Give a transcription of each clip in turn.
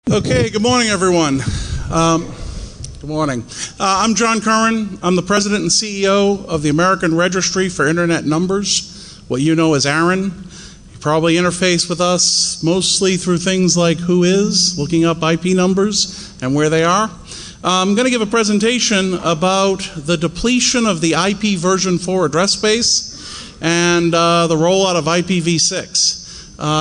Okay, good morning, everyone. Good morning. I'm John Curran. I'm the president and CEO of the American Registry for Internet Numbers, what you know as ARIN. You probably interface with us mostly through things like Whois, looking up IP numbers and where they are. I'm going to give a presentation about the depletion of the IPv4 address space and the rollout of IPv6.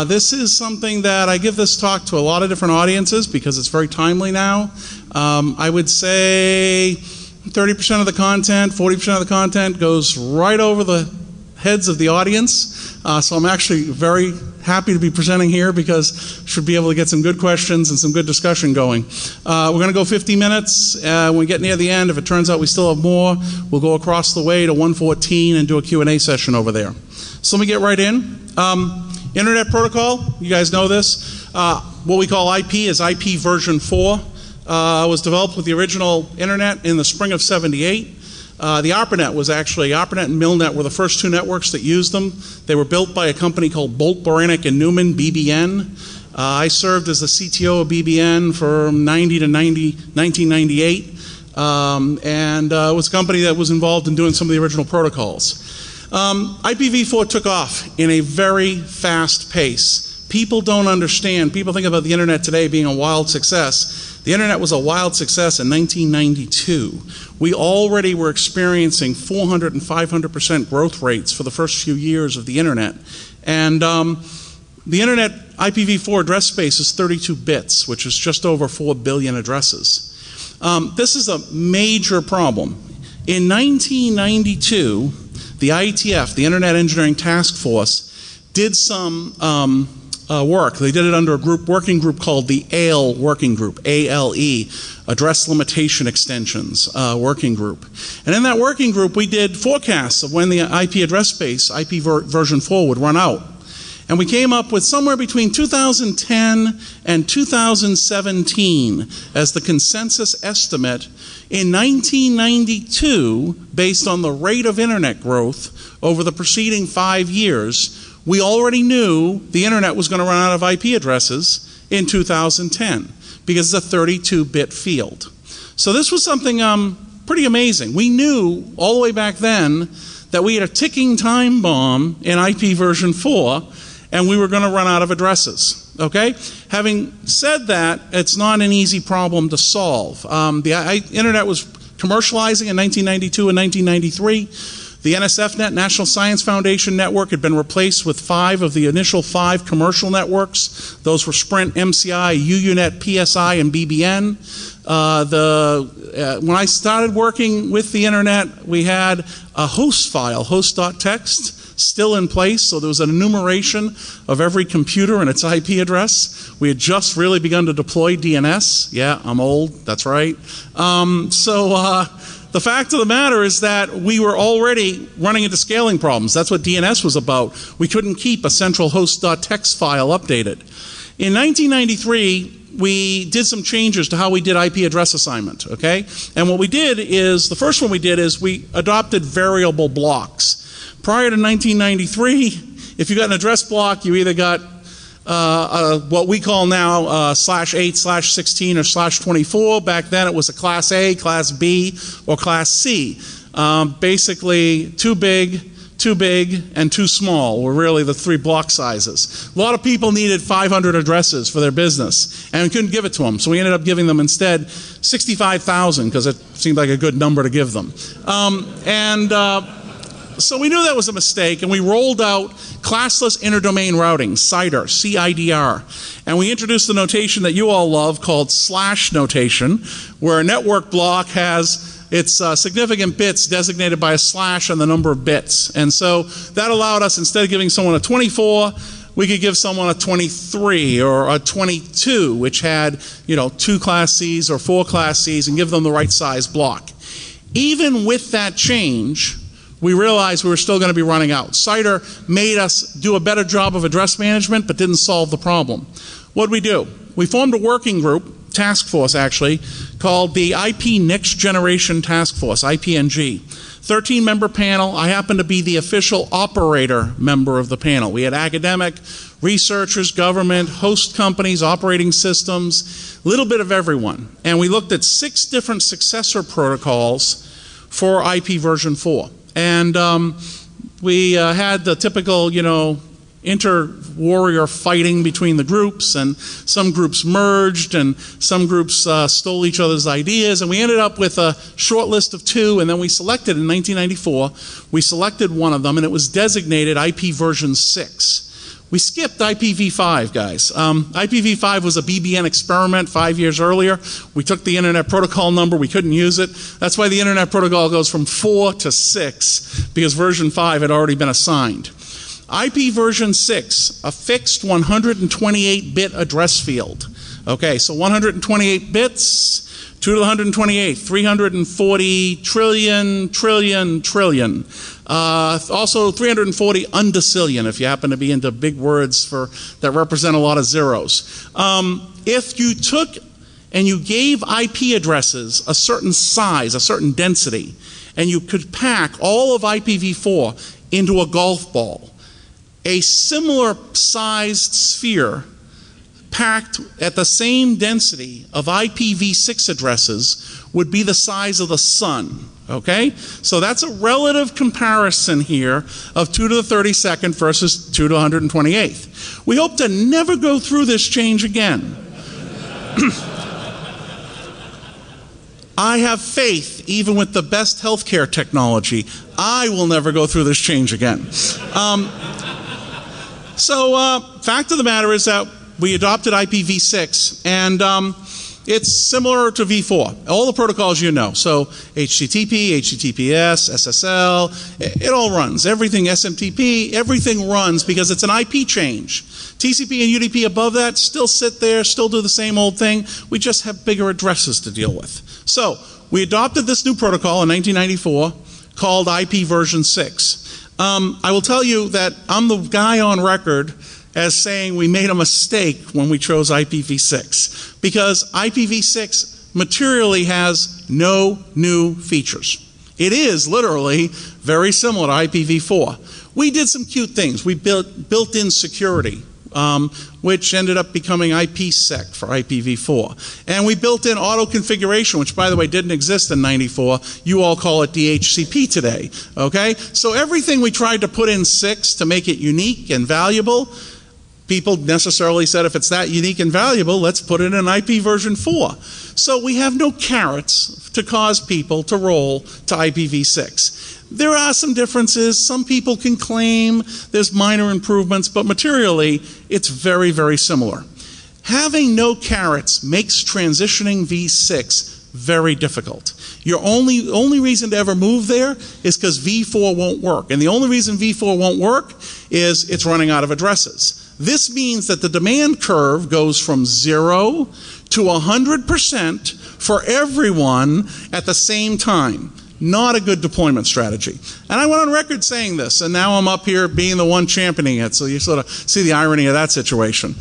This is something that I give this talk to a lot of different audiences because it's very timely now. I would say 30% of the content, 40% of the content goes right over the heads of the audience. So I'm actually very happy to be presenting here because I should be able to get some good questions and some good discussion going. We're going to go 50 minutes. When we get near the end, if it turns out we still have more, we'll go across the way to 114 and do a Q&A session over there. So let me get right in. Internet protocol, you guys know this. What we call IP is IP version 4. Was developed with the original internet in the spring of '78. The ARPANET was actually, ARPANET and Milnet were the first two networks that used them. They were built by a company called Bolt, Beranek, and Newman, BBN. I served as the CTO of BBN from 90 to 1998. And it was a company that was involved in doing some of the original protocols. IPv4 took off in a very fast pace. People don't understand. People think about the internet today being a wild success. The internet was a wild success in 1992. We already were experiencing 400 and 500% growth rates for the first few years of the internet. And the internet IPv4 address space is 32 bits, which is just over 4 billion addresses. This is a major problem. In 1992, the IETF, the Internet Engineering Task Force, did some work. They did it under a working group called the ALE working group, ALE, Address Limitation Extensions working group. And in that working group, we did forecasts of when the IP address space, IP version 4, would run out. And we came up with somewhere between 2010 and 2017 as the consensus estimate. In 1992, based on the rate of internet growth over the preceding 5 years, we already knew the internet was going to run out of IP addresses in 2010 because it's a 32-bit field. So this was something pretty amazing. We knew all the way back then that we had a ticking time bomb in IP version 4 and we were going to run out of addresses. Okay? Having said that, it's not an easy problem to solve. The internet was commercializing in 1992 and 1993. The NSFNet, National Science Foundation network, had been replaced with 5 of the initial 5 commercial networks. Those were Sprint, MCI, UUNet, PSI, and BBN. When I started working with the internet, we had a host file, host.txt, still in place, so there was an enumeration of every computer and its IP address. We had just really begun to deploy DNS. Yeah, I'm old, that's right. The fact of the matter is that we were already running into scaling problems. That's what DNS was about. We couldn't keep a central host.txt file updated. In 1993, we did some changes to how we did IP address assignment, okay? And what we did is, the first one we did is we adopted variable blocks. Prior to 1993, if you got an address block, you either got what we call now /8, /16, or /24. Back then it was a Class A, Class B, or Class C. Basically, too big, and too small were really the 3 block sizes. A lot of people needed 500 addresses for their business, and we couldn't give it to them. So we ended up giving them instead 65,000 because it seemed like a good number to give them. So we knew that was a mistake, and we rolled out classless interdomain routing, CIDR, C-I-D-R. And we introduced the notation that you all love called slash notation, where a network block has its significant bits designated by a slash and the number of bits. And so that allowed us, instead of giving someone a 24, we could give someone a 23 or a 22, which had, 2 Class Cs or 4 Class Cs, and give them the right size block. Even with that change, we realized we were still going to be running out. CIDR made us do a better job of address management, but didn't solve the problem. What did we do? We formed a working group, task force actually, called the IP Next Generation Task Force, IPNG. 13-member panel. I happen to be the official operator member of the panel. We had academic, researchers, government, host companies, operating systems, a little bit of everyone. And we looked at 6 different successor protocols for IP version 4. And we had the typical, inter-warrior fighting between the groups, and some groups merged, and some groups stole each other's ideas, and we ended up with a short list of 2, and then we selected, in 1994, we selected one of them, and it was designated IP version 6. We skipped IPv5, guys. IPv5 was a BBN experiment 5 years earlier. We took the Internet Protocol number, we couldn't use it. That's why the Internet Protocol goes from 4 to 6, because version 5 had already been assigned. IP version 6, a fixed 128-bit address field. Okay, so 128 bits, 2 to the 128, 340 trillion. Also 340 undecillion, if you happen to be into big words that represent a lot of zeros. If you took and you gave IP addresses a certain size, a certain density, and you could pack all of IPv4 into a golf ball, a similar sized sphere packed at the same density of IPv6 addresses would be the size of the sun. Okay? So that's a relative comparison here of 2 to the 32nd versus 2 to the 128th. We hope to never go through this change again. I have faith, even with the best healthcare technology, I will never go through this change again. Fact of the matter is that we adopted IPv6, and it's similar to v4. All the protocols you know. So HTTP, HTTPS, SSL, it all runs. Everything, SMTP, everything runs because it's an IP change. TCP and UDP above that still sit there, still do the same old thing. We just have bigger addresses to deal with. So we adopted this new protocol in 1994 called IP version 6. I will tell you that I'm the guy on record as saying we made a mistake when we chose IPv6, because IPv6 materially has no new features. It is literally very similar to IPv4. We did some cute things. We built-in security, which ended up becoming IPsec for IPv4. And we built in auto configuration, which, by the way, didn't exist in '94. You all call it DHCP today. Okay? So everything we tried to put in 6 to make it unique and valuable, people necessarily said, if it's that unique and valuable, let's put it in IP version 4. So we have no carrots to cause people to roll to IPv6. There are some differences. Some people can claim there's minor improvements, but materially, it's very, very similar. Having no carrots makes transitioning v6 very difficult. Your only reason to ever move there is because v4 won't work. And the only reason v4 won't work is it's running out of addresses. This means that the demand curve goes from 0 to 100% for everyone at the same time. Not a good deployment strategy. And I went on record saying this, and now I'm up here being the one championing it, so you sort of see the irony of that situation.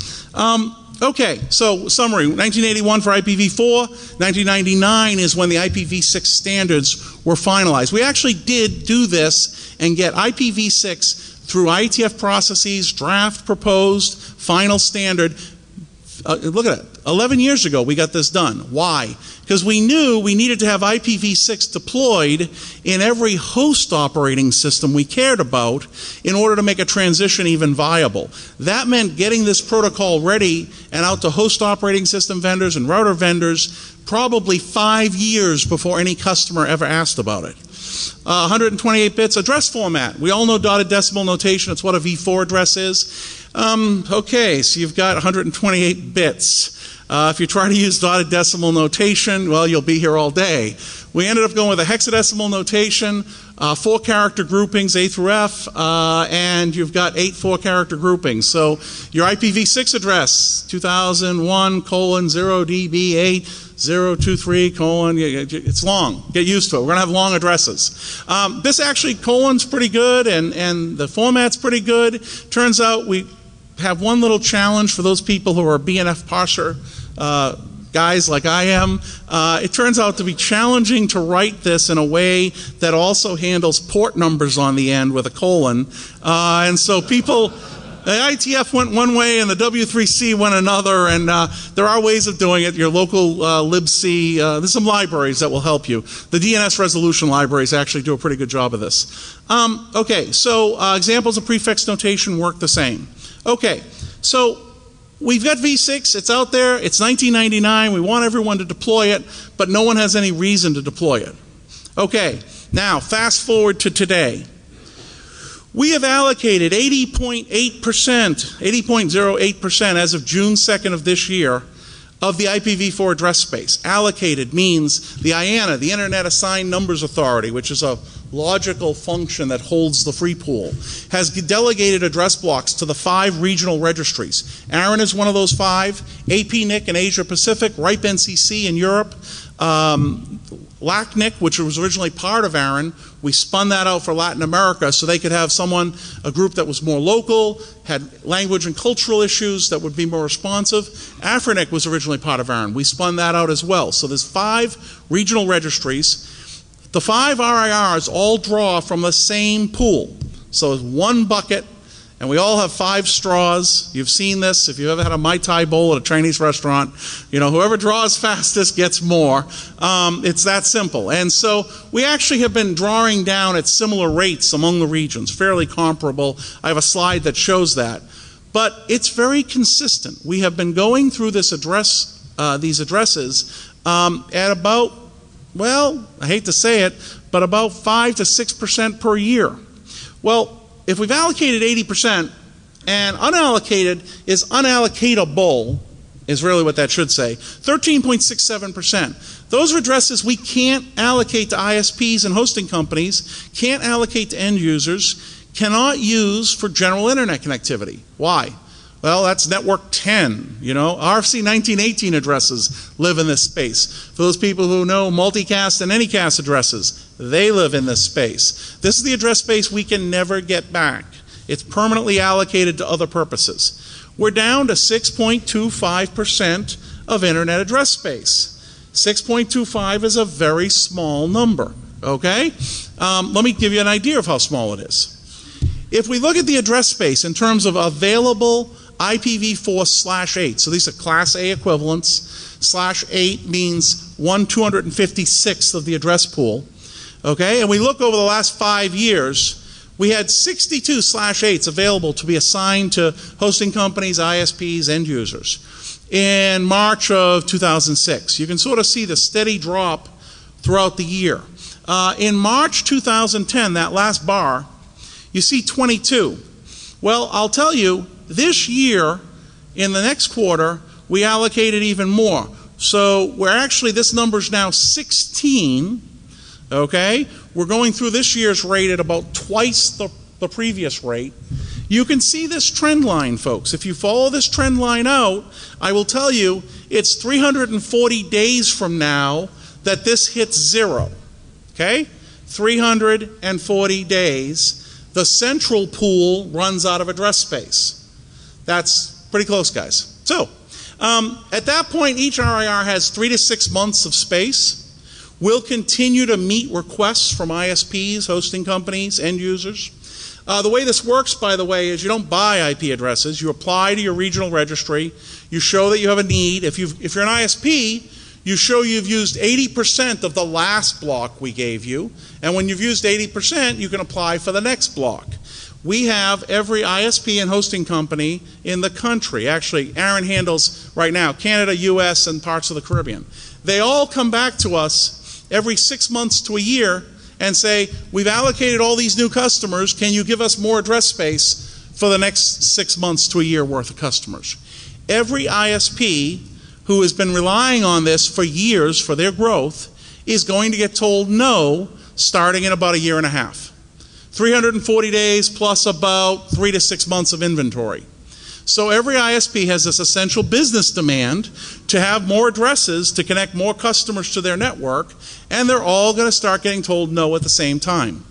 Okay, so summary, 1981 for IPv4, 1999 is when the IPv6 standards were finalized. We actually did do this and get IPv6 through IETF processes, draft, proposed, final standard. Look at it, 11 years ago we got this done. Why? Because we knew we needed to have IPv6 deployed in every host operating system we cared about in order to make a transition even viable. That meant getting this protocol ready and out to host operating system vendors and router vendors probably 5 years before any customer ever asked about it. 128 bits address format. We all know dotted decimal notation. It's what a v4 address is. Okay, so you've got 128 bits. If you try to use dotted decimal notation, well, you'll be here all day. We ended up going with a hexadecimal notation, 4-character groupings, A through F, and you've got 8 4-character groupings. So your IPv6 address, 2001:0DB8:023:, it's long. Get used to it. We're going to have long addresses. This actually, colon's pretty good, and the format's pretty good. Turns out we have one little challenge for those people who are BNF parser guys like I am. It turns out to be challenging to write this in a way that also handles port numbers on the end with a colon. And so people The ITF went one way and the W3C went another, and there are ways of doing it. Your local libc, there's some libraries that will help you. The DNS resolution libraries actually do a pretty good job of this. Okay, so examples of prefix notation work the same. Okay, so we've got V6, it's out there, it's 1999, we want everyone to deploy it, but no one has any reason to deploy it. Okay, now fast forward to today. We have allocated 80.8%, 80.08% as of June 2nd of this year of the IPv4 address space. Allocated means the IANA, the Internet Assigned Numbers Authority, which is a logical function that holds the free pool, has delegated address blocks to the 5 regional registries. ARIN is one of those 5, APNIC in Asia Pacific, RIPE NCC in Europe, LACNIC, which was originally part of ARIN, we spun that out for Latin America so they could have someone, a group that was more local, had language and cultural issues that would be more responsive. AFRINIC was originally part of ARIN. We spun that out as well. So there's 5 regional registries. The 5 RIRs all draw from the same pool. So it's one bucket, and we all have 5 straws. You've seen this. If you've ever had a Mai Tai bowl at a Chinese restaurant, you know, whoever draws fastest gets more. It's that simple. And so we actually have been drawing down at similar rates among the regions, fairly comparable. I have a slide that shows that. But it's very consistent. We have been going through this these addresses at about, well, I hate to say it, but about 5 to 6% per year. Well, if we've allocated 80%, and unallocated is unallocatable, is really what that should say, 13.67%. Those are addresses we can't allocate to ISPs and hosting companies, can't allocate to end users, cannot use for general internet connectivity. Why? Well, that's network 10, you know. RFC 1918 addresses live in this space. For those people who know multicast and anycast addresses, they live in this space. This is the address space we can never get back. It's permanently allocated to other purposes. We're down to 6.25% of internet address space. 6.25 is a very small number, okay? Let me give you an idea of how small it is. If we look at the address space in terms of available IPv4/8, so these are Class A equivalents, /8 means 1/256th of the address pool, okay? And we look over the last 5 years, we had 62 /8s available to be assigned to hosting companies, ISPs, end users. In March of 2006, you can sort of see the steady drop throughout the year. In March 2010, that last bar, you see 22. Well, I'll tell you, this year, in the next quarter, we allocated even more. So we're actually, this number's now 16, okay? We're going through this year's rate at about twice the previous rate. You can see this trend line, folks. If you follow this trend line out, I will tell you, it's 340 days from now that this hits 0, okay? 340 days. The central pool runs out of address space. That's pretty close, guys. So, at that point, each RIR has 3 to 6 months of space. We'll continue to meet requests from ISPs, hosting companies, end users. The way this works, by the way, is you don't buy IP addresses. You apply to your regional registry. You show that you have a need. If you're an ISP, you show you've used 80% of the last block we gave you. And when you've used 80%, you can apply for the next block. We have every ISP and hosting company in the country. Actually, ARIN handles right now Canada, US, and parts of the Caribbean. They all come back to us every 6 months to a year and say, we've allocated all these new customers. Can you give us more address space for the next 6 months to a year worth of customers? Every ISP who has been relying on this for years for their growth is going to get told no starting in about a year and a half. 340 days plus about 3 to 6 months of inventory. So every ISP has this essential business demand to have more addresses to connect more customers to their network, and they're all going to start getting told no at the same time.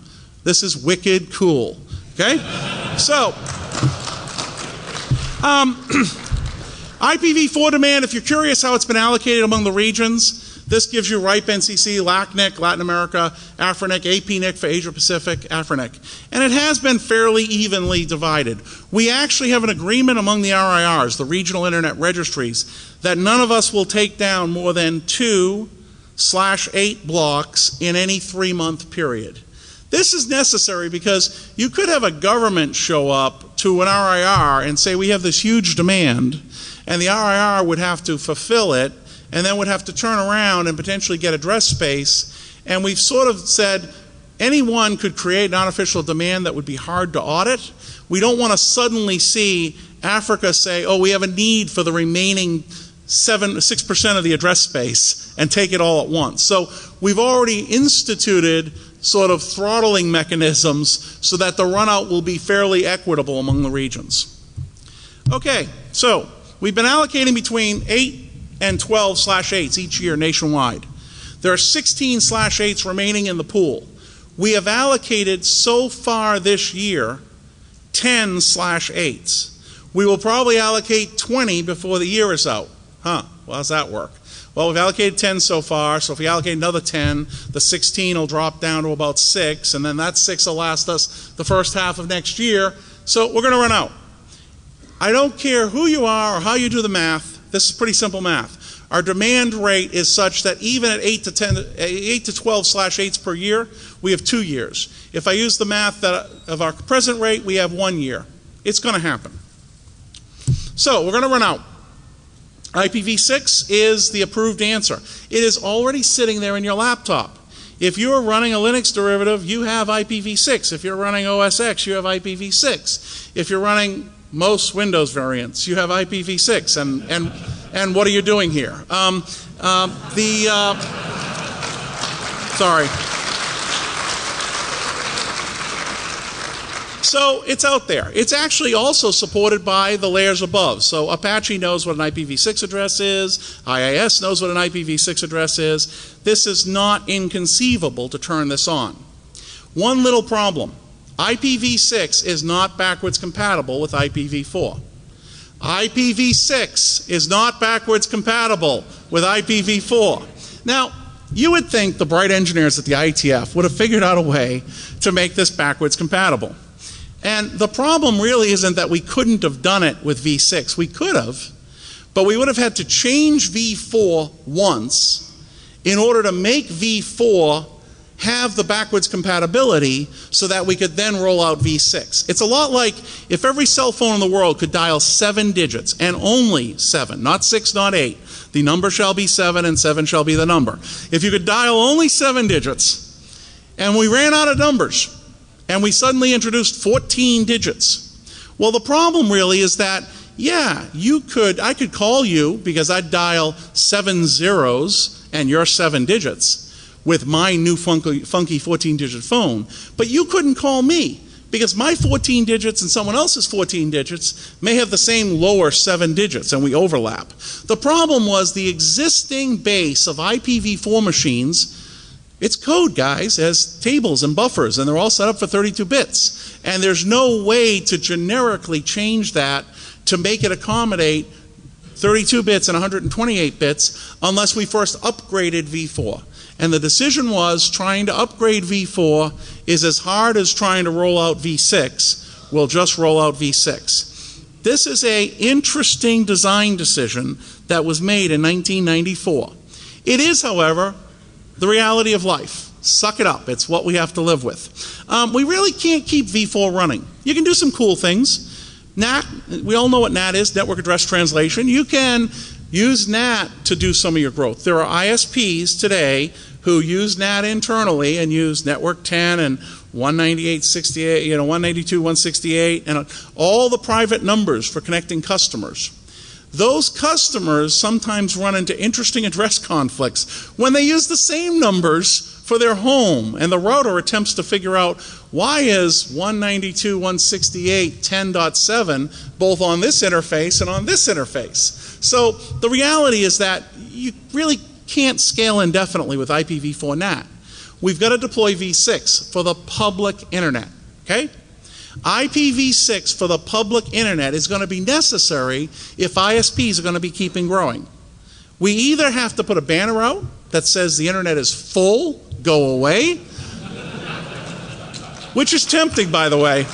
This is wicked cool, okay? So, IPv4 demand, if you're curious how it's been allocated among the regions, This gives you RIPE NCC, LACNIC, Latin America, AFRINIC, APNIC for Asia Pacific, AFRINIC. And it has been fairly evenly divided. We actually have an agreement among the RIRs, the regional internet registries, that none of us will take down more than 2/8 blocks in any 3-month period. This is necessary because you could have a government show up to an RIR and say, we have this huge demand, and the RIR would have to fulfill it, and then would have to turn around and potentially get address space. And we've sort of said anyone could create an unofficial demand that would be hard to audit. We don't want to suddenly see Africa say, oh, we have a need for the remaining 6% of the address space and take it all at once. So we've already instituted sort of throttling mechanisms so that the runout will be fairly equitable among the regions. Okay, so we've been allocating between 8 and 12/8s each year nationwide. There are 16/8s remaining in the pool. We have allocated so far this year 10/8s. We will probably allocate 20 before the year is out. Well, how does that work? Well, we've allocated 10 so far, so if we allocate another 10, the 16 will drop down to about 6, and then that 6 will last us the first half of next year, so we're going to run out. I don't care who you are or how you do the math, this is pretty simple math. Our demand rate is such that even at 8 to 12/8s per year, we have 2 years. If I use the math of our present rate, we have 1 year. It's going to happen. So we're going to run out. IPv6 is the approved answer. It is already sitting there in your laptop. If you're running a Linux derivative, you have IPv6. If you're running OS X, you have IPv6. If you're running most Windows variants, you have IPv6. And what are you doing here? Sorry. So it's out there. It's actually also supported by the layers above. So Apache knows what an IPv6 address is. IIS knows what an IPv6 address is. This is not inconceivable to turn this on. One little problem. IPv6 is not backwards compatible with IPv4. IPv6 is not backwards compatible with IPv4. Now, you would think the bright engineers at the IETF would have figured out a way to make this backwards compatible. And the problem really isn't that we couldn't have done it with v6. We could have, but we would have had to change v4 once in order to make v4 have the backwards compatibility so that we could then roll out v6. It's a lot like if every cell phone in the world could dial 7 digits, and only 7, not 6, not 8. The number shall be 7, and 7 shall be the number. If you could dial only 7 digits, and we ran out of numbers, and we suddenly introduced 14 digits. Well, the problem really is that, yeah, I could call you because I'd dial 7 zeros and your 7 digits with my new funky 14-digit phone, but you couldn't call me because my 14 digits and someone else's 14 digits may have the same lower 7 digits and we overlap. The problem was the existing base of IPv4 machines. It's code, guys, as tables and buffers, and they're all set up for 32 bits. And there's no way to generically change that to make it accommodate 32 bits and 128 bits unless we first upgraded v4. And the decision was trying to upgrade v4 is as hard as trying to roll out v6. We'll just roll out v6. This is an interesting design decision that was made in 1994. It is, however, the reality of life. Suck it up. It's what we have to live with. We really can't keep v4 running. You can do some cool things. NAT, we all know what NAT is, network address translation. You can use NAT to do some of your growth. There are ISPs today who use NAT internally and use network 10 and 198.68, 192.168, and all the private numbers for connecting customers. Those customers sometimes run into interesting address conflicts when they use the same numbers for their home, and the router attempts to figure out why is 192.168.10.7 both on this interface and on this interface. So the reality is that you really can't scale indefinitely with IPv4 NAT. We've got to deploy v6 for the public internet, okay? IPv6 for the public internet is going to be necessary if ISPs are going to be keeping growing. We either have to put a banner out that says the internet is full, go away, which is tempting, by the way,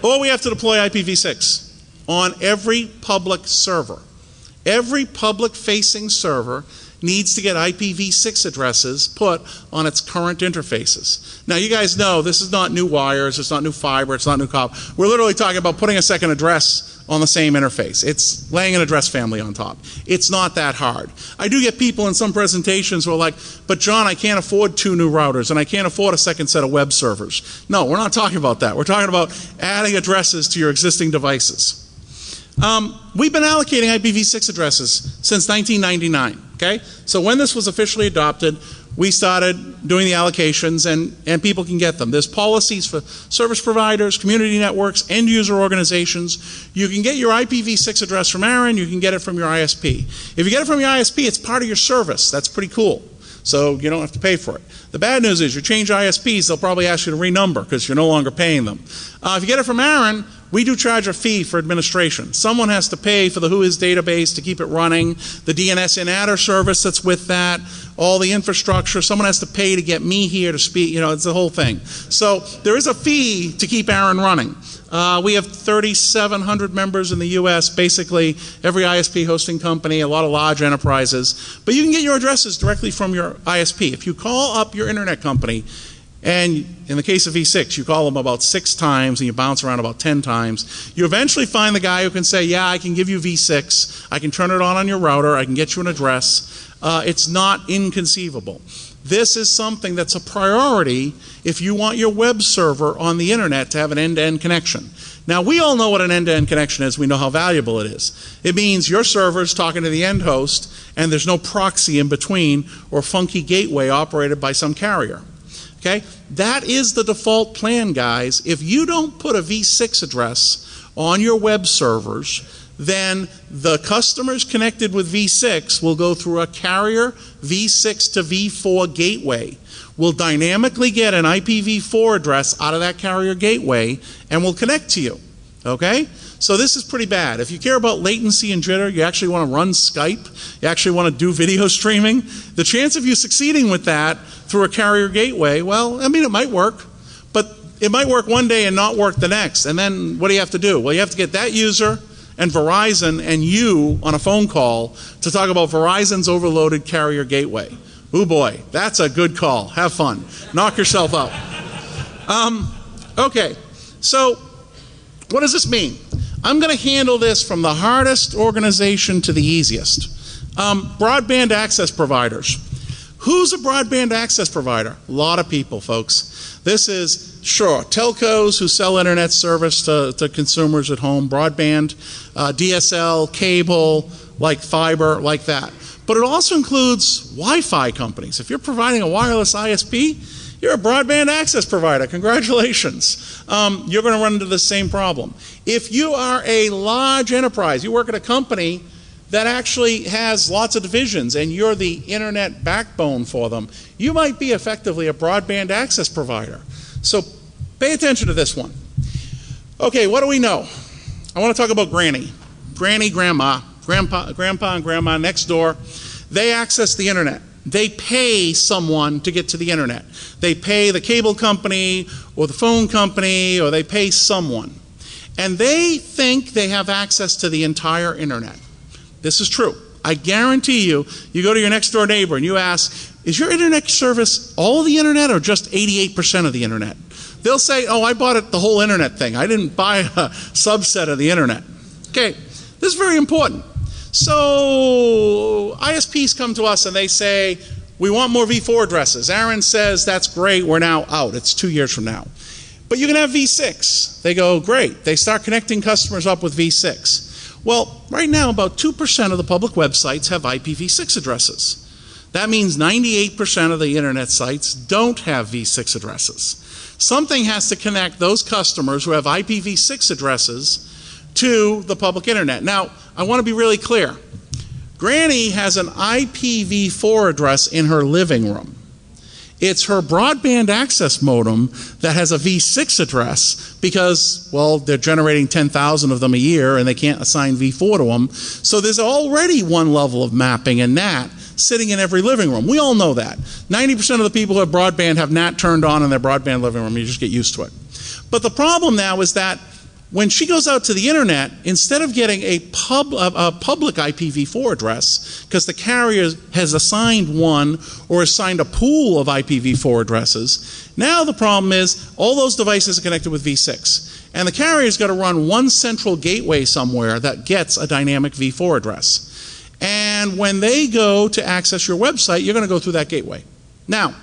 or we have to deploy IPv6 on every public server. Every public-facing server needs to get IPv6 addresses put on its current interfaces. Now, you guys know this is not new wires, it's not new fiber, it's not new copper. We're literally talking about putting a second address on the same interface. It's laying an address family on top. It's not that hard. I do get people in some presentations who are like, but John, I can't afford 2 new routers and I can't afford a second set of web servers. No, we're not talking about that. We're talking about adding addresses to your existing devices. We've been allocating IPv6 addresses since 1999, okay? So when this was officially adopted, we started doing the allocations and people can get them. There's policies for service providers, community networks, end user organizations. You can get your IPv6 address from Aaron, you can get it from your ISP. If you get it from your ISP, it's part of your service. That's pretty cool. So you don't have to pay for it. The bad news is you change ISPs, they'll probably ask you to renumber because you're no longer paying them. If you get it from Aaron, we do charge a fee for administration. Someone has to pay for the Whois database to keep it running, the DNS in-adder service that's with that, all the infrastructure. Someone has to pay to get me here to speak. You know, it's the whole thing. So there is a fee to keep Aaron running. We have 3,700 members in the U.S., basically every ISP hosting company, a lot of large enterprises. But you can get your addresses directly from your ISP. If you call up your internet company, and in the case of V6, you call them about 6 times and you bounce around about 10 times, you eventually find the guy who can say, yeah, I can give you V6, I can turn it on your router, I can get you an address. It's not inconceivable. This is something that's a priority if you want your web server on the internet to have an end-to-end connection. Now, we all know what an end-to-end connection is. We know how valuable it is. It means your server is talking to the end host and there's no proxy in between or funky gateway operated by some carrier. Okay? That is the default plan, guys. If you don't put a V6 address on your web servers, then the customers connected with V6 will go through a carrier V6 to V4 gateway. We'll dynamically get an IPv4 address out of that carrier gateway and will connect to you. Okay? So this is pretty bad. If you care about latency and jitter, you actually want to run Skype, you actually want to do video streaming, the chance of you succeeding with that through a carrier gateway, well, I mean, it might work, but it might work one day and not work the next. And then what do you have to do? Well, you have to get that user and Verizon and you on a phone call to talk about Verizon's overloaded carrier gateway. Ooh boy, that's a good call. Have fun. Knock yourself out. Okay, so what does this mean? I'm going to handle this from the hardest organization to the easiest. Broadband access providers. Who's a broadband access provider? A lot of people, folks. This is, sure, telcos who sell internet service to consumers at home, broadband, DSL, cable, like fiber, like that. But it also includes Wi-Fi companies. If you're providing a wireless ISP, you're a broadband access provider. Congratulations. You're going to run into the same problem. If you are a large enterprise, you work at a company that actually has lots of divisions and you're the internet backbone for them, you might be effectively a broadband access provider. So pay attention to this one. Okay, what do we know? I want to talk about Granny. Granny, Grandma, Grandpa and Grandma next door. They access the internet. They pay someone to get to the internet. They pay the cable company or the phone company, or they pay someone. And they think they have access to the entire internet. This is true. I guarantee you, you go to your next door neighbor and you ask, is your internet service all the internet or just 88% of the internet? They'll say, oh, I bought it the whole internet thing. I didn't buy a subset of the internet. Okay, this is very important. So ISPs come to us and they say, we want more V4 addresses. Aaron says, that's great, we're now out. It's 2 years from now. But you can have V6. They go, great. They start connecting customers up with V6. Well, right now about 2% of the public websites have IPv6 addresses. That means 98% of the internet sites don't have V6 addresses. Something has to connect those customers who have IPv6 addresses to the public internet. Now, I want to be really clear. Granny has an IPv4 address in her living room. It's her broadband access modem that has a V6 address because, well, they're generating 10,000 of them a year and they can't assign V4 to them. So there's already one level of mapping and NAT sitting in every living room. We all know that. 90% of the people who have broadband have NAT turned on in their broadband living room. You just get used to it. But the problem now is that when she goes out to the internet, instead of getting a public IPv4 address, because the carrier has assigned one or assigned a pool of IPv4 addresses, now the problem is all those devices are connected with V6. And the carrier's got to run one central gateway somewhere that gets a dynamic V4 address. And when they go to access your website, you're going to go through that gateway. Now,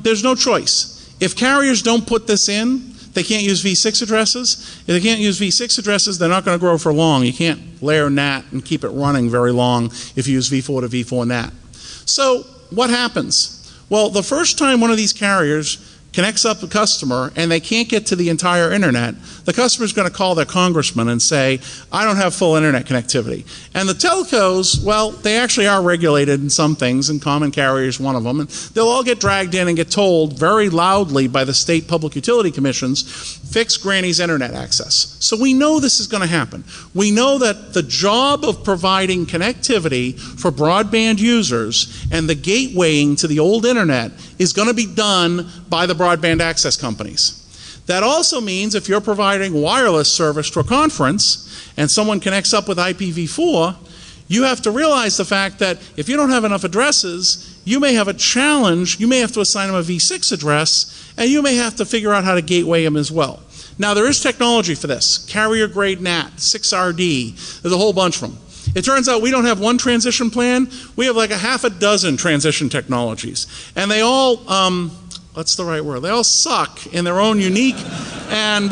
there's no choice. If carriers don't put this in, they can't use V6 addresses. If they can't use V6 addresses, they're not going to grow for long. You can't layer NAT and keep it running very long if you use V4 to V4 NAT. So what happens? Well, the first time one of these carriers connects up a customer and they can't get to the entire internet, the customer's going to call their congressman and say, I don't have full internet connectivity. And the telcos, well, they actually are regulated in some things, and common carrier is one of them, and they'll all get dragged in and get told very loudly by the state public utility commissions, fix Granny's internet access. So we know this is going to happen. We know that the job of providing connectivity for broadband users and the gatewaying to the old internet is going to be done by the broadband access companies. That also means if you're providing wireless service to a conference and someone connects up with IPv4, you have to realize the fact that if you don't have enough addresses, you may have a challenge. You may have to assign them a V6 address, and you may have to figure out how to gateway them as well. Now, there is technology for this. Carrier-grade NAT, 6RD, there's a whole bunch of them. It turns out we don't have one transition plan. We have like a half a dozen transition technologies. And they all, what's the right word? They all suck in their own unique and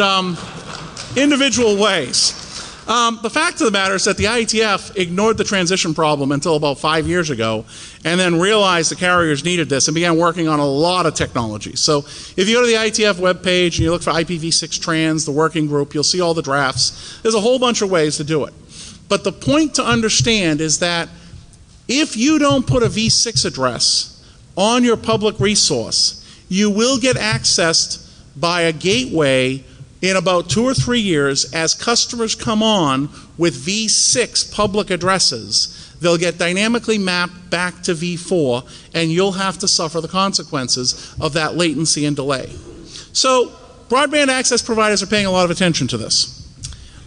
individual ways. The fact of the matter is that the IETF ignored the transition problem until about 5 years ago and then realized the carriers needed this and began working on a lot of technologies. So if you go to the IETF webpage and you look for IPv6 trans, the working group, you'll see all the drafts. There's a whole bunch of ways to do it. But the point to understand is that if you don't put a V6 address on your public resource, you will get accessed by a gateway in about 2 or 3 years as customers come on with V6 public addresses. They'll get dynamically mapped back to V4, and you'll have to suffer the consequences of that latency and delay. So broadband access providers are paying a lot of attention to this.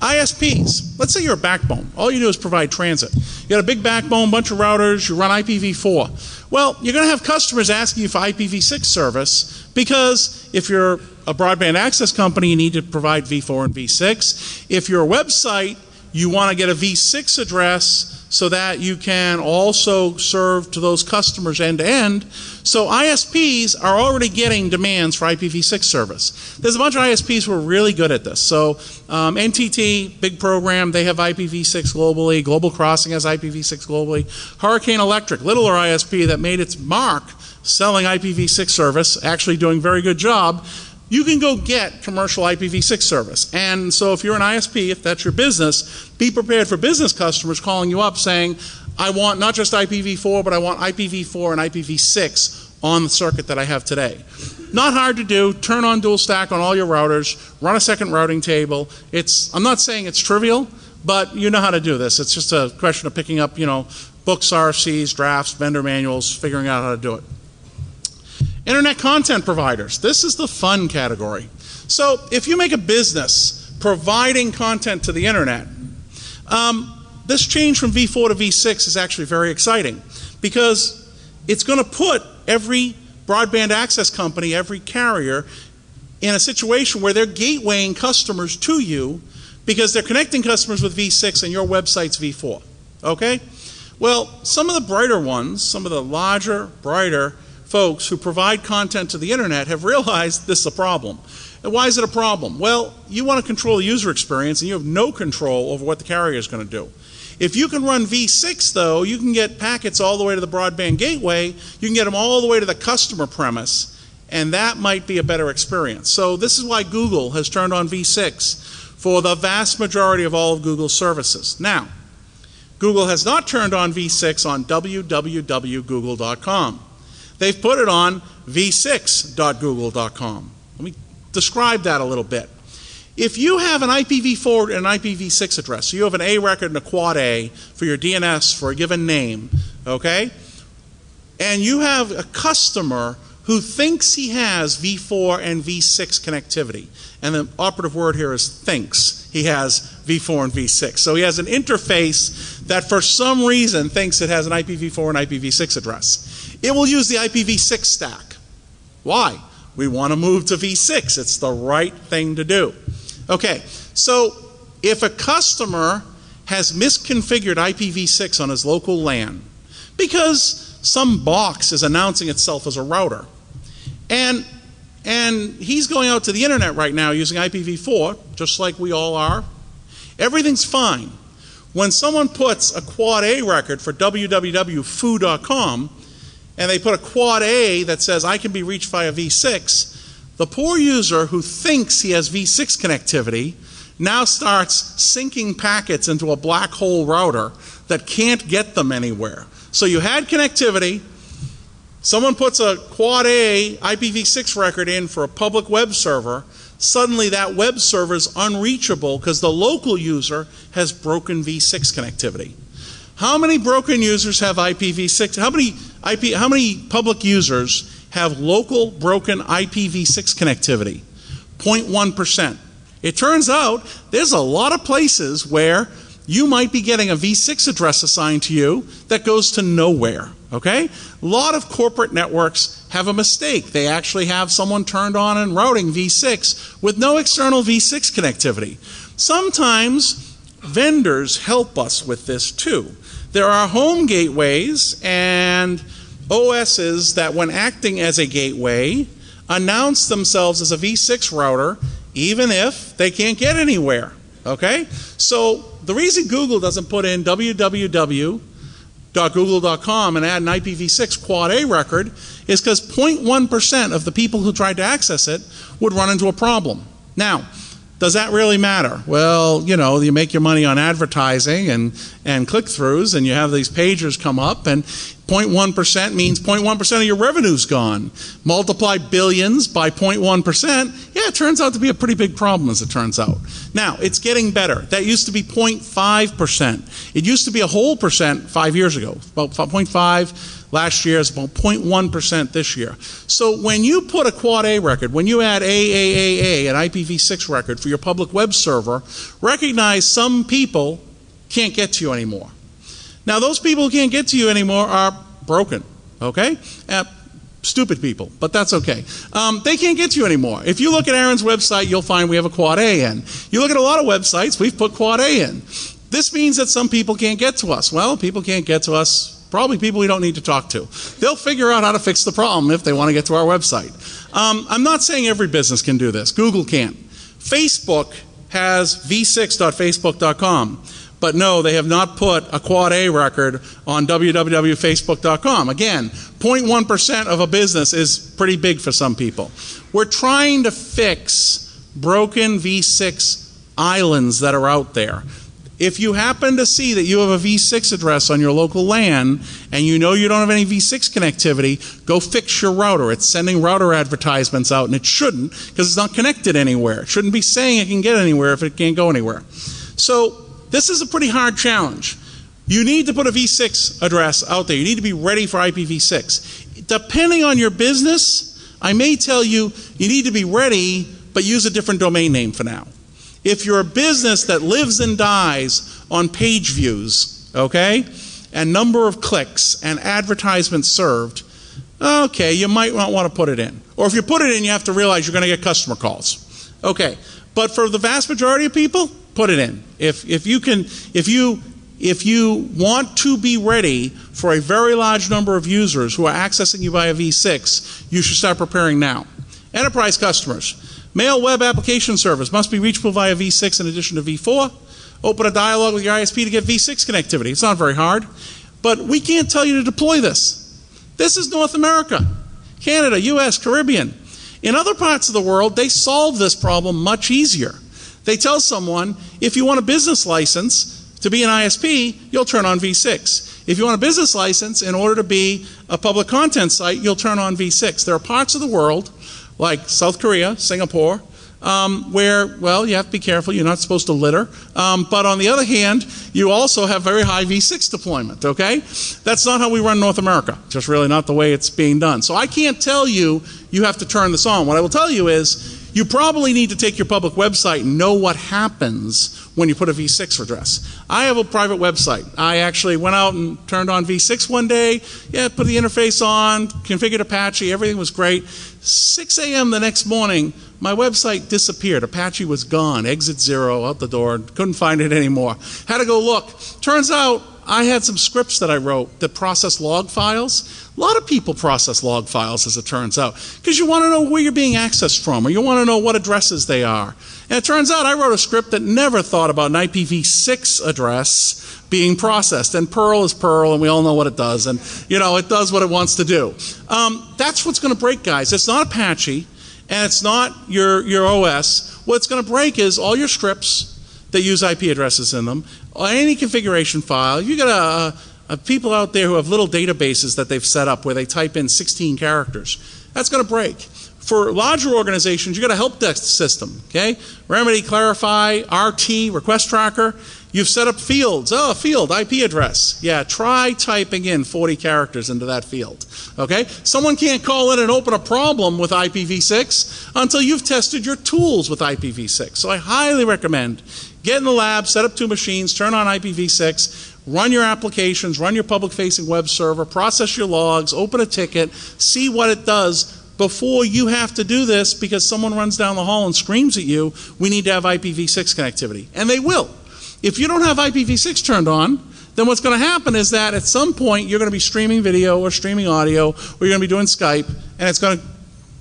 ISPs, let's say you're a backbone. All you do is provide transit. You got a big backbone, bunch of routers, you run IPv4. Well, you're going to have customers asking you for IPv6 service because if you're a broadband access company, you need to provide V4 and V6. If you're a website, you want to get a V6 address so that you can also serve to those customers end to end. So ISPs are already getting demands for IPv6 service. There's a bunch of ISPs who are really good at this. So NTT, big program, they have IPv6 globally. Global Crossing has IPv6 globally. Hurricane Electric, littler ISP that made its mark selling IPv6 service, actually doing a very good job. You can go get commercial IPv6 service. And so if you're an ISP, if that's your business, be prepared for business customers calling you up saying, I want not just IPv4, but I want IPv4 and IPv6 on the circuit that I have today. Not hard to do. Turn on dual stack on all your routers. Run a second routing table. I'm not saying it's trivial, but you know how to do this. It's just a question of picking up, books, RFCs, drafts, vendor manuals, figuring out how to do it. Internet content providers. This is the fun category. So if you make a business providing content to the internet, this change from V4 to V6 is actually very exciting because it's going to put every broadband access company, every carrier, in a situation where they're gatewaying customers to you because they're connecting customers with V6 and your website's V4. Okay? Well, some of the brighter ones, some of the larger, brighter folks who provide content to the internet have realized this is a problem. And why is it a problem? Well, you want to control the user experience and you have no control over what the carrier is going to do. If you can run V6 though, you can get packets all the way to the broadband gateway, you can get them all the way to the customer premise, and that might be a better experience. So this is why Google has turned on V6 for the vast majority of all of Google's services. Now, Google has not turned on V6 on www.google.com. They've put it on v6.google.com. Let me describe that a little bit. If you have an IPv4 and an IPv6 address, so you have an A record and a quad A for your DNS for a given name, okay? And you have a customer who thinks he has v4 and v6 connectivity. And the operative word here is thinks he has v4 and v6. So he has an interface that for some reason thinks it has an IPv4 and IPv6 address. It will use the IPv6 stack. Why? We want to move to v6. It's the right thing to do. Okay, so if a customer has misconfigured IPv6 on his local LAN because some box is announcing itself as a router, and he's going out to the internet right now using IPv4, just like we all are, everything's fine. When someone puts a quad A record for www.foo.com and they put a quad A that says I can be reached via v6, the poor user who thinks he has v6 connectivity now starts syncing packets into a black hole router that can't get them anywhere. So you had connectivity, someone puts a quad A IPv6 record in for a public web server, suddenly that web server is unreachable because the local user has broken v6 connectivity. How many broken users have IPv6? How many public users have local broken IPv6 connectivity? 0.1%. It turns out there's a lot of places where you might be getting a v6 address assigned to you that goes to nowhere, okay? A lot of corporate networks have a mistake. They actually have someone turned on and routing v6 with no external v6 connectivity. Sometimes vendors help us with this too. There are home gateways and OSs that, when acting as a gateway, announce themselves as a v6 router even if they can't get anywhere, okay? So the reason Google doesn't put in www.google.com and add an IPv6 quad A record is because 0.1% of the people who tried to access it would run into a problem. Now, does that really matter? Well, you know, you make your money on advertising and click-throughs, and you have these pagers come up, and 0.1% means 0.1% of your revenue's gone. Multiply billions by 0.1%, yeah, it turns out to be a pretty big problem, as it turns out. Now, it's getting better. That used to be 0.5%. It used to be a whole percent 5 years ago, about 0.5. Last year is about 0.1% this year. So when you put a quad A record, when you add AAAA, an IPv6 record for your public web server, recognize some people can't get to you anymore. Now those people who can't get to you anymore are broken, okay? Stupid people, but that's okay. They can't get to you anymore. If you look at Aaron's website, you'll find we have a quad A in. You look at a lot of websites, we've put quad A in. This means that some people can't get to us. Well, people can't get to us. Probably people we don't need to talk to. They'll figure out how to fix the problem if they want to get to our website. I'm not saying every business can do this. Google can't. Facebook has v6.facebook.com. But no, they have not put a quad A record on www.facebook.com. Again, 0.1% of a business is pretty big for some people. We're trying to fix broken v6 islands that are out there. If you happen to see that you have a v6 address on your local LAN and you know you don't have any v6 connectivity, go fix your router. It's sending router advertisements out, and it shouldn't because it's not connected anywhere. It shouldn't be saying it can get anywhere if it can't go anywhere. So this is a pretty hard challenge. You need to put a v6 address out there. You need to be ready for IPv6. Depending on your business, I may tell you you need to be ready, but use a different domain name for now. If you're a business that lives and dies on page views, okay, and number of clicks and advertisements served, okay, you might not want to put it in. Or if you put it in, you have to realize you're going to get customer calls. Okay, but for the vast majority of people, put it in. If you want to be ready for a very large number of users who are accessing you via v6, you should start preparing now. Enterprise customers. Mail web application service must be reachable via v6 in addition to v4. Open a dialogue with your ISP to get v6 connectivity. It's not very hard. But we can't tell you to deploy this. This is North America, Canada, US, Caribbean. In other parts of the world, they solve this problem much easier. They tell someone, if you want a business license To be an ISP, you'll turn on v6. If you want a business license, in order to be a public content site, you'll turn on v6. There are parts of the world, like South Korea, Singapore, where, well, you have to be careful. You're not supposed to litter. But on the other hand, you also have very high v6 deployment, okay? That's not how we run North America. Just really not the way it's being done. So I can't tell you you have to turn this on. What I will tell you is you probably need to take your public website and know what happens when you put a v6 address. I have a private website. I actually went out and turned on v6 one day, put the interface on, configured Apache, everything was great. 6 a.m. the next morning, my website disappeared. Apache was gone, exit 0, out the door, couldn't find it anymore. Had to go look. Turns out I had some scripts that I wrote that process log files. A lot of people process log files, as it turns out, because you want to know where you're being accessed from, or you want to know what addresses they are. And it turns out I wrote a script that never thought about an IPv6 address being processed. And Perl is Perl, and we all know what it does. And, you know, it does what it wants to do. That's what's going to break, guys. It's not Apache, and it's not your OS. What's going to break is all your scripts that use IP addresses in them, or any configuration file. You got people out there who have little databases that they've set up where they type in 16 characters. That's going to break. For larger organizations, you got a help desk system, okay? Remedy, Clarify, RT, Request Tracker. You've set up fields. Oh, field, IP address. Yeah, try typing in 40 characters into that field, okay? Someone can't call in and open a problem with IPv6 until you've tested your tools with IPv6. So I highly recommend get in the lab, set up 2 machines, turn on IPv6, run your applications, run your public-facing web server, process your logs, open a ticket, see what it does before you have to do this, because someone runs down the hall and screams at you, we need to have IPv6 connectivity. And they will. If you don't have IPv6 turned on, then what's going to happen is that at some point you're going to be streaming video or streaming audio, or you're going to be doing Skype, and it's going to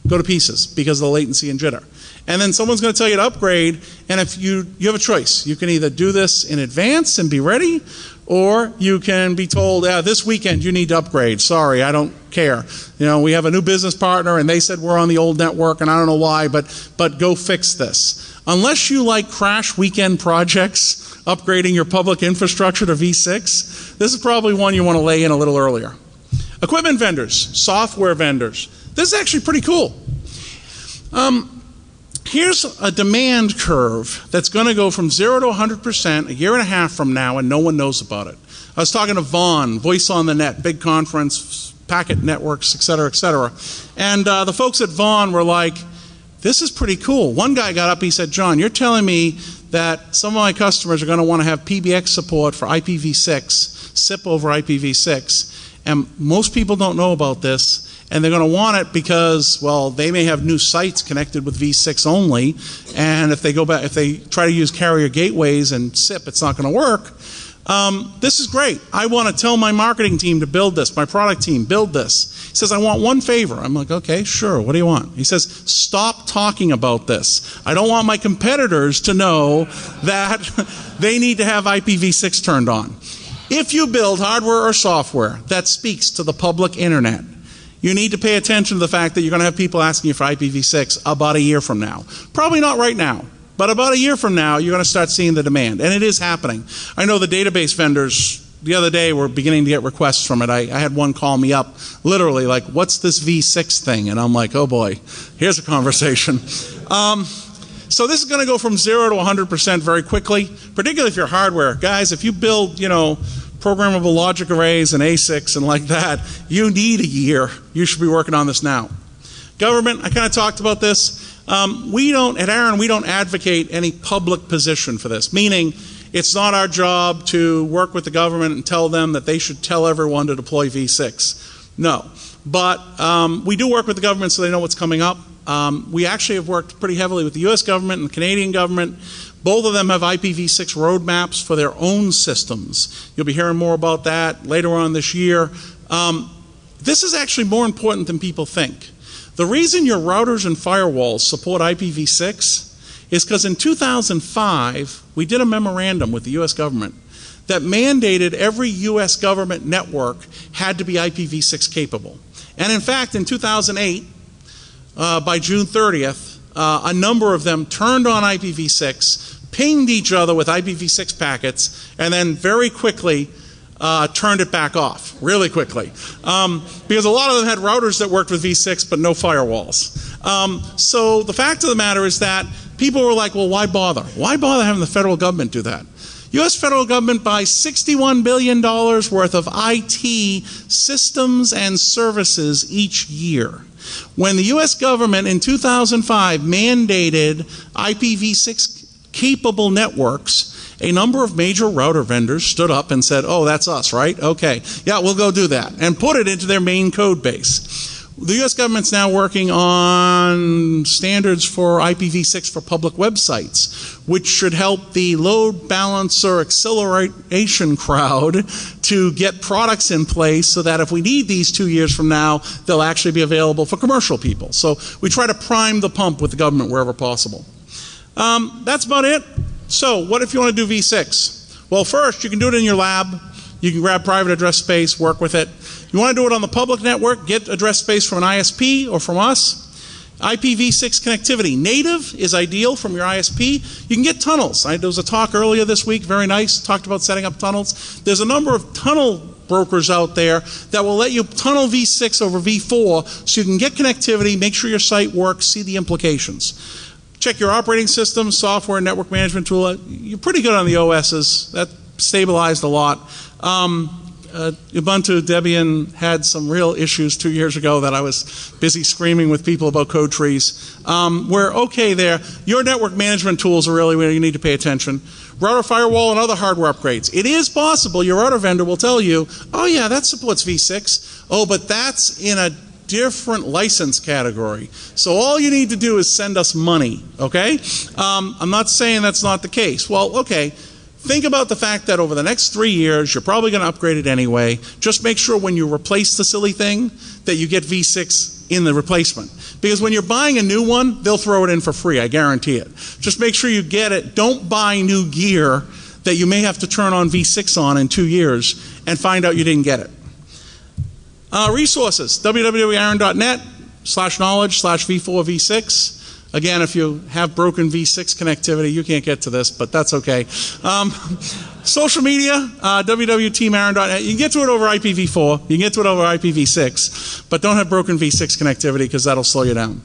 go to pieces because of the latency and jitter. And then someone's going to tell you to upgrade, and if you have a choice. You can either do this in advance and be ready, or you can be told, this weekend you need to upgrade. Sorry, I don't care. You know, we have a new business partner and they said we're on the old network and I don't know why, but go fix this. Unless you like crash weekend projects, upgrading your public infrastructure to v6, this is probably one you want to lay in a little earlier. Equipment vendors, software vendors. This is actually pretty cool. Here's a demand curve that's going to go from 0 to 100% a year and a half from now, and no one knows about it. I was talking to Vaughn, Voice on the Net, big conference, packet networks, et cetera, et cetera. And the folks at Vaughn were like, this is pretty cool. One guy got up, he said, John, you're telling me that some of my customers are going to want to have PBX support for IPv6, SIP over IPv6, and most people don't know about this. And they're going to want it because, well, they may have new sites connected with v6 only, and if they go back, if they try to use carrier gateways and SIP, it's not going to work. This is great. I want to tell my marketing team to build this, my product team, build this. He says, I want one favor. I'm like, okay, sure, what do you want? He says, stop talking about this. I don't want my competitors to know that they need to have IPv6 turned on. If you build hardware or software that speaks to the public internet, you need to pay attention to the fact that you're going to have people asking you for IPv6 about a year from now. Probably not right now, but about a year from now, you're going to start seeing the demand, and it is happening. I know the database vendors the other day were beginning to get requests from it. I had one call me up, literally, like, what's this v6 thing? And I'm like, oh boy, here's a conversation. So this is going to go from 0 to 100% very quickly, particularly if you're hardware. Guys, if you build, you know, programmable logic arrays and ASICs and like that, you need a year. You should be working on this now. Government, I kind of talked about this. At Aaron, we don't advocate any public position for this, meaning it's not our job to work with the government and tell them that they should tell everyone to deploy v6. No. But we do work with the government so they know what's coming up. We actually have worked pretty heavily with the US government and the Canadian government. Both of them have IPv6 roadmaps for their own systems. You'll be hearing more about that later on this year. This is actually more important than people think. The reason your routers and firewalls support IPv6 is because in 2005, we did a memorandum with the US government that mandated every US government network had to be IPv6 capable. And in fact, in 2008, by June 30th, a number of them turned on IPv6, pinged each other with IPv6 packets, and then very quickly turned it back off, really quickly. Because a lot of them had routers that worked with v6 but no firewalls. So the fact of the matter is that people were like, well, why bother? Why bother having the federal government do that? U.S. federal government buys $61 billion worth of IT systems and services each year. When the U.S. government in 2005 mandated IPv6 capable networks, a number of major router vendors stood up and said, oh, that's us, right? Okay, yeah, we'll go do that, and put it into their main code base. The U.S. government's now working on standards for IPv6 for public websites, which should help the load balancer acceleration crowd to get products in place so that if we need these 2 years from now, they'll actually be available for commercial people. So we try to prime the pump with the government wherever possible. That's about it. So what if you want to do v6? Well, first, you can do it in your lab. You can grab private address space, work with it. You want to do it on the public network, get address space from an ISP or from us. IPv6 connectivity. Native is ideal from your ISP. You can get tunnels. There was a talk earlier this week, very nice, talked about setting up tunnels. There's a number of tunnel brokers out there that will let you tunnel v6 over v4 so you can get connectivity, make sure your site works, see the implications. Check your operating system, software, network management tool. You're pretty good on the OSs. That stabilized a lot. Ubuntu Debian had some real issues 2 years ago that I was busy screaming with people about code trees. We're okay there. Your network management tools are really where you need to pay attention. Router firewall and other hardware upgrades. It is possible your router vendor will tell you, oh yeah, that supports v6. Oh, but that's in a different license category. So all you need to do is send us money, okay? I'm not saying that's not the case. Well, okay. Think about the fact that over the next 3 years, you're probably going to upgrade it anyway. Just make sure when you replace the silly thing that you get v6 in the replacement. Because when you're buying a new one, they'll throw it in for free, I guarantee it. Just make sure you get it. Don't buy new gear that you may have to turn on v6 on in 2 years and find out you didn't get it. Resources, www.aaron.net/knowledge/v4v6. Again, if you have broken v6 connectivity, you can't get to this, but that's okay. Social media, www.teamaaron.net. You can get to it over IPv4. You can get to it over IPv6, but don't have broken v6 connectivity because that'll slow you down.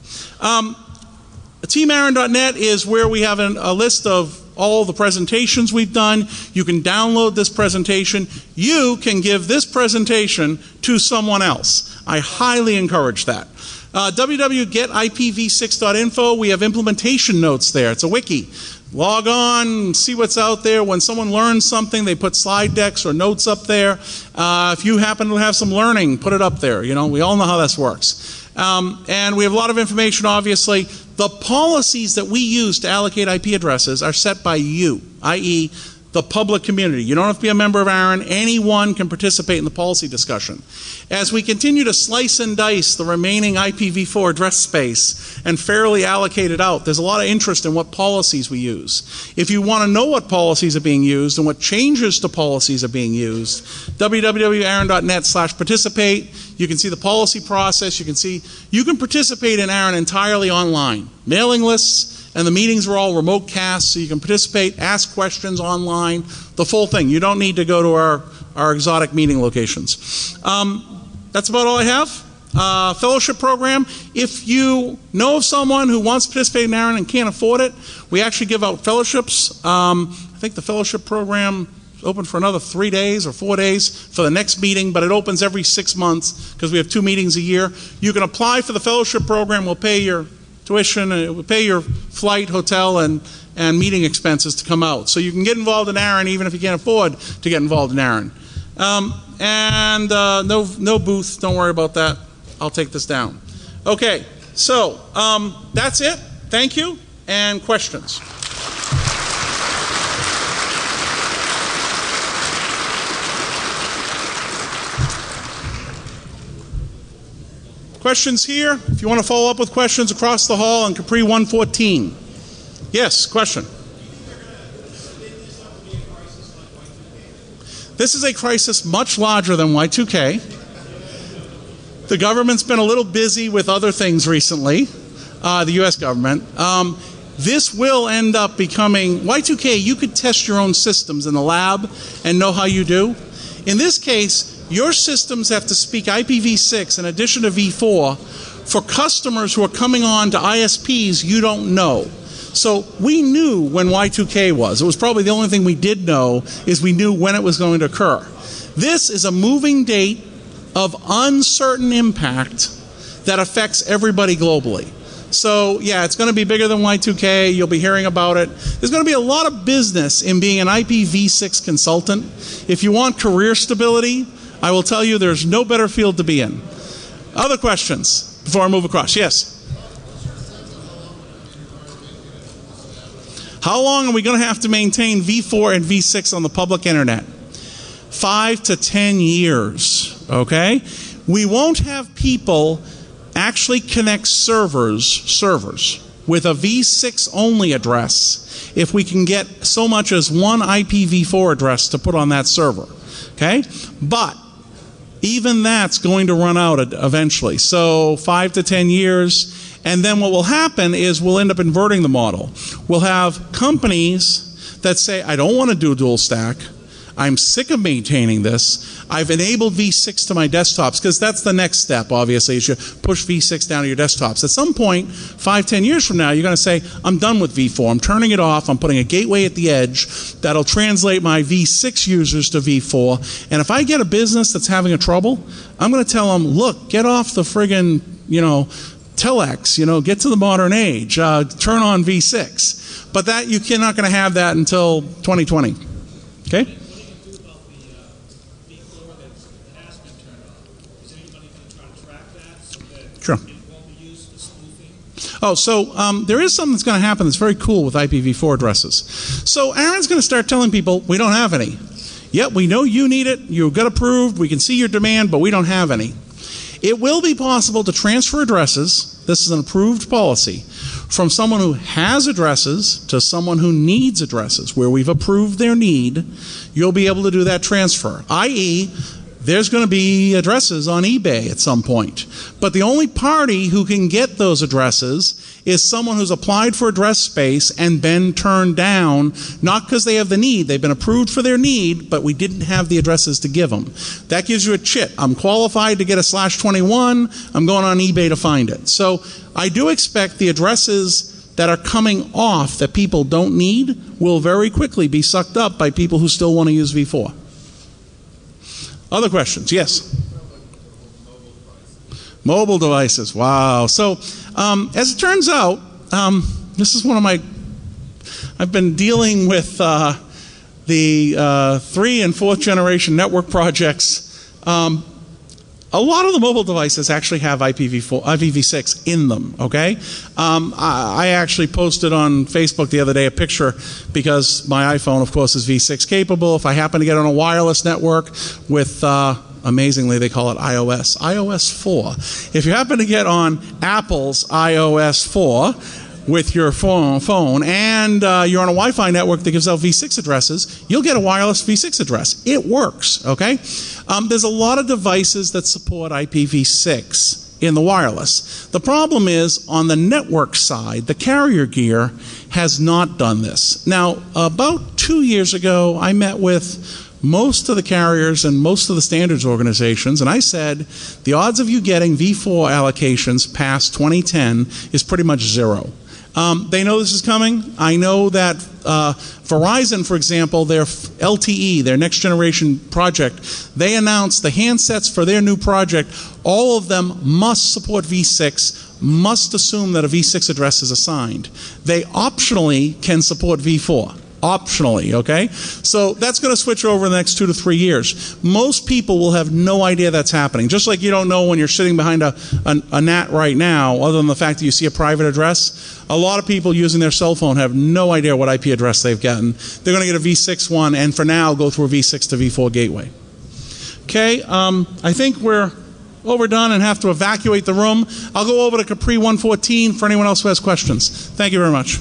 Teamaaron.net is where we have a list of all the presentations we've done. You can download this presentation. You can give this presentation to someone else. I highly encourage that. www.getipv6.info. We have implementation notes there. It's a wiki. Log on, see what's out there. When someone learns something, they put slide decks or notes up there. If you happen to have some learning, put it up there. You know, we all know how this works. And we have a lot of information, obviously. The policies that we use to allocate IP addresses are set by you, i.e., the public community. You don't have to be a member of AARON. Anyone can participate in the policy discussion. As we continue to slice and dice the remaining IPv4 address space and fairly allocate it out, there's a lot of interest in what policies we use. If you want to know what policies are being used and what changes to policies are being used, www.aaron.net/participate. You can see the policy process. You can participate in AARON entirely online. Mailing lists, and the meetings are all remote cast, so you can participate, ask questions online, the full thing. You don't need to go to our exotic meeting locations. That's about all I have. Fellowship program. If you know of someone who wants to participate in AARON and can't afford it, we actually give out fellowships. I think the fellowship program is open for another 3 days or 4 days for the next meeting, but it opens every 6 months because we have 2 meetings a year. You can apply for the fellowship program. We'll pay your tuition, and it will pay your flight, hotel, and meeting expenses to come out. So you can get involved in AARON even if you can't afford to get involved in AARON. No booth, don't worry about that. I'll take this down. Okay, so that's it. Thank you, and questions. Questions here? If you want to follow up with questions across the hall on Capri 114. Yes, question. This is a crisis much larger than Y2K. The government's been a little busy with other things recently, the U.S. government. this will end up becoming, Y2K, you could test your own systems in the lab and know how you do. In this case, your systems have to speak IPv6 in addition to v4 for customers who are coming on to ISPs you don't know. So we knew when Y2K was. It was probably the only thing we did know is we knew when it was going to occur. This is a moving date of uncertain impact that affects everybody globally. So yeah, it's going to be bigger than Y2K. You'll be hearing about it. There's going to be a lot of business in being an IPv6 consultant. If you want career stability, I will tell you there's no better field to be in. Other questions before I move across? Yes? How long are we going to have to maintain v4 and v6 on the public internet? 5 to 10 years, okay? We won't have people actually connect servers with a v6 only address if we can get so much as one IPv4 address to put on that server, okay? But even that's going to run out eventually. So 5 to 10 years, and then what will happen is we'll end up inverting the model. We'll have companies that say, I don't want to do dual stack. I'm sick of maintaining this. I've enabled v6 to my desktops, because that's the next step, obviously, is you push v6 down to your desktops. At some point, 5, 10 years from now, you're going to say, I'm done with v4. I'm turning it off. I'm putting a gateway at the edge that'll translate my v6 users to v4. And if I get a business that's having a trouble, I'm going to tell them, look, get off the friggin', telex, get to the modern age, turn on v6. But that, you're not going to have that until 2020. Okay? Sure. Oh, so there is something that's going to happen that's very cool with IPv4 addresses. So Aaron's going to start telling people, we don't have any. Yep, we know you need it. You got approved. We can see your demand, but we don't have any. It will be possible to transfer addresses. This is an approved policy from someone who has addresses to someone who needs addresses. Where we've approved their need, you'll be able to do that transfer, i.e., there's going to be addresses on eBay at some point. But the only party who can get those addresses is someone who's applied for address space and been turned down, not because they have the need. They've been approved for their need, but we didn't have the addresses to give them. That gives you a chit. I'm qualified to get a /21. I'm going on eBay to find it. So I do expect the addresses that are coming off that people don't need will very quickly be sucked up by people who still want to use v4. Other questions? Yes? Mobile devices. Wow. So as it turns out, this is one of my, I've been dealing with the 3- and 4th generation network projects. A lot of the mobile devices actually have IPv6 in them, okay? I actually posted on Facebook the other day a picture because my iPhone, of course, is v6 capable. If I happen to get on a wireless network with, amazingly, they call it iOS 4. If you happen to get on Apple's iOS 4, with your phone and you're on a Wi-Fi network that gives out v6 addresses, you'll get a wireless v6 address. It works, okay? There's a lot of devices that support IPv6 in the wireless. The problem is, on the network side, the carrier gear has not done this. Now, about 2 years ago, I met with most of the carriers and most of the standards organizations, and I said the odds of you getting v4 allocations past 2010 is pretty much zero. They know this is coming. I know that Verizon, for example, their LTE, their next generation project, they announced the handsets for their new project, all of them must support v6, must assume that a v6 address is assigned. They optionally can support v4. Optionally, okay? So that's going to switch over in the next 2 to 3 years. Most people will have no idea that's happening. Just like you don't know when you're sitting behind a NAT right now, other than the fact that you see a private address. A lot of people using their cell phone have no idea what IP address they've gotten. They're going to get a v6 one, and for now, go through a v6 to v4 gateway. Okay, I think we're overdone and have to evacuate the room. I'll go over to Capri 114 for anyone else who has questions. Thank you very much.